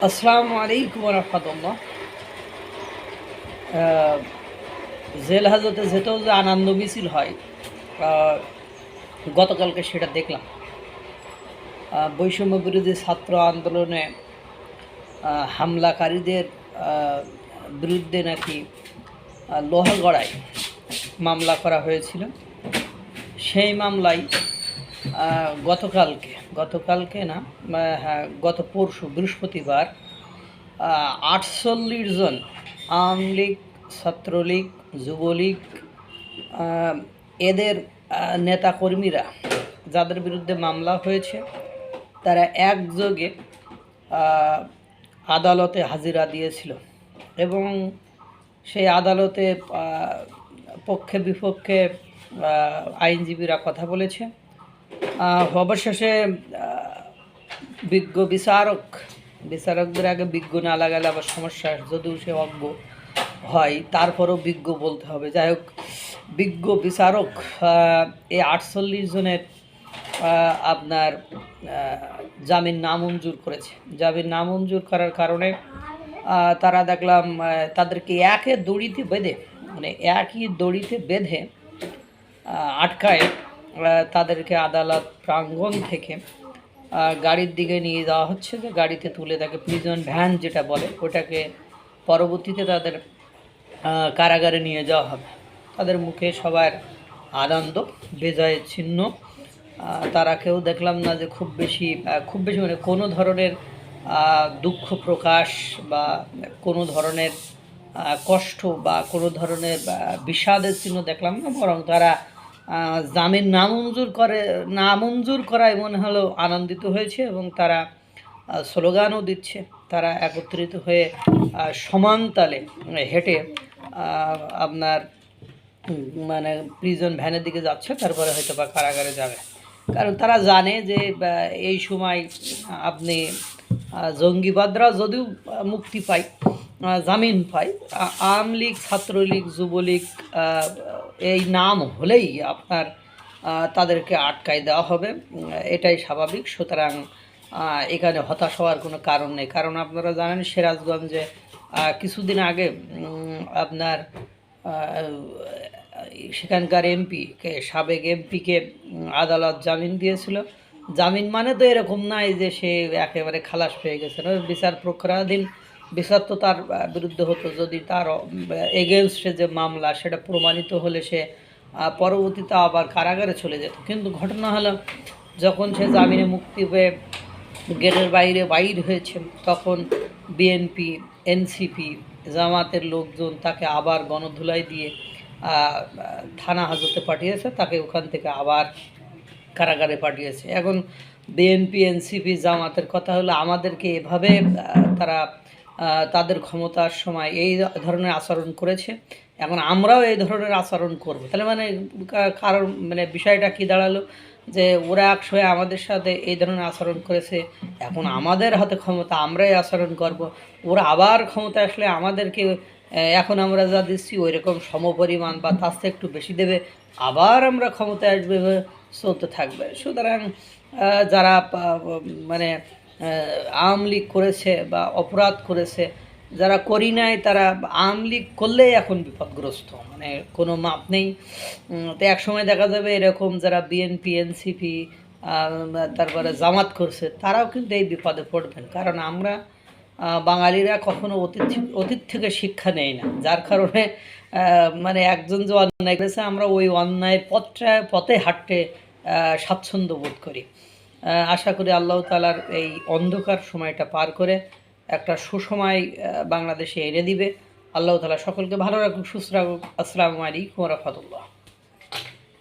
আসসালামু আলাইকুম রহমতুল্লাহ। জেল হাজতে যেতেও যে আনন্দ মিছিল হয়, আহ, গতকালকে সেটা দেখলাম। বৈষম্য বিরোধী ছাত্র আন্দোলনে হামলাকারীদের বিরুদ্ধে নাকি লোহাগড়ায় মামলা করা হয়েছিল। সেই মামলায় গতকালকে না, হ্যাঁ, গত পরশু বৃহস্পতিবার 48 জন আওয়ামী লীগ, ছাত্রলীগ, যুবলীগ, এদের নেতাকর্মীরা যাদের বিরুদ্ধে মামলা হয়েছে তারা একযোগে আদালতে হাজিরা দিয়েছিল এবং সেই আদালতে পক্ষে বিপক্ষে আইনজীবীরা কথা বলেছে। অবশেষে বিজ্ঞ বিচারকদের আগে বিজ্ঞ না লাগালে আবার সমস্যা, যদিও সে অজ্ঞ হয় তারপরও বিজ্ঞ বলতে হবে। যাই হোক, বিজ্ঞ বিচারক এই 48 জনের আপনার জামিন নামঞ্জুর করেছে। জামিন নামঞ্জুর করার কারণে তারা দেখলাম তাদেরকে একই দড়িতে বেঁধে আটকায় তাদেরকে আদালত প্রাঙ্গণ থেকে গাড়ির দিকে নিয়ে যাওয়া হচ্ছে, যে গাড়িতে তুলে তাকে প্রিজন ভ্যান যেটা বলে ওটাকে পরবর্তীতে তাদের কারাগারে নিয়ে যাওয়া হবে। তাদের মুখে সবার আনন্দ, বিজয়ের চিহ্ন। তারা কেউ দেখলাম না যে খুব বেশি মানে কোনো ধরনের দুঃখ প্রকাশ বা কোনো ধরনের কষ্ট বা কোনো ধরনের বিষাদের চিহ্ন দেখলাম না, বরং তারা জামিন নামঞ্জুর করায় মনে হলো আনন্দিত হয়েছে এবং তারা স্লোগানও দিচ্ছে। তারা একত্রিত হয়ে সমান তালে হেঁটে আপনার মানে প্রিজন ভ্যানের দিকে যাচ্ছে, তারপরে হয়তো বা কারাগারে যাবে। কারণ তারা জানে যে এই সময় আপনি জঙ্গিবাদরা যদিও মুক্তি পায়, জামিন পায়, আওয়ামী লীগ, ছাত্রলীগ, যুবলীগ এই নাম হলেই আপনার তাদেরকে আটকায় দেওয়া হবে, এটাই স্বাভাবিক। সুতরাং এখানে হতাশ হওয়ার কোনো কারণ নেই। কারণ আপনারা জানেন সিরাজগঞ্জে কিছুদিন আগে আপনার সেখানকার সাবেক এমপিকে আদালত জামিন দিয়েছিল। জামিন মানে তো এরকম নাই যে সে একেবারে খালাস পেয়ে গেছে, বিচার প্রক্রিয়াধীন বিচার তো তার বিরুদ্ধে হতো। যদি তার এগেনস্টে যে মামলা সেটা প্রমাণিত হলে সে পরবর্তীতে আবার কারাগারে চলে যেত। কিন্তু ঘটনা হলো, যখন সে জামিনে মুক্তি পেয়ে গেটের বাইর হয়েছে, তখন বিএনপি, এনসিপি, জামাতের লোকজন তাকে আবার গণধুলাই দিয়ে থানা হাজতে পাঠিয়েছে, তাকে ওখান থেকে আবার কারাগারে পাঠিয়েছে। এখন বিএনপি, এনসিপি, জামাতের কথা হলো আমাদেরকে এভাবে তারা তাদের ক্ষমতার সময় এই ধরনের আচরণ করেছে, এখন আমরাও এই ধরনের আচরণ করব। তাহলে মানে কারণ মানে বিষয়টা কি দাঁড়ালো, যে ওরা একসময় আমাদের সাথে এই ধরনের আচরণ করেছে, এখন আমাদের হাতে ক্ষমতা, আমরাই আচরণ করব। ওরা আবার ক্ষমতা আসলে আমাদেরকে এখন আমরা যা দিচ্ছি ওই রকম সমপরিমাণ বা তার থেকে একটু বেশি দেবে, আবার আমরা ক্ষমতায় আসবে, চলতে থাকবে। সুতরাং যারা মানে আওয়ামী লীগ করেছে বা অপরাধ করেছে, যারা করি নাই তারা আওয়ামী লীগ করলেই এখন বিপদগ্রস্ত, মানে কোনো মাপ নেই। তো একসময় দেখা যাবে এরকম যারা বিএনপি, এনসিপি, তারপরে জামাত করছে, তারাও কিন্তু এই বিপদে পড়বেন। কারণ আমরা বাঙালিরা কখনো অতীত থেকে শিক্ষা নেই না, যার কারণে মানে একজন যে অন্যায় করেছে আমরা ওই অন্যায়ের পথে হাঁটতে স্বাচ্ছন্দ্য বোধ করি। আশা করি আল্লাহ তাআলার এই অন্ধকার সময়টা পার করে একটা সুসময় বাংলাদেশে এনে দিবে। আল্লাহ তাআলা সকলকে ভালো রাখুক, সুস্থ রাখুক। আসসালামু আলাইকুম ওয়া রাহমাতুল্লাহ।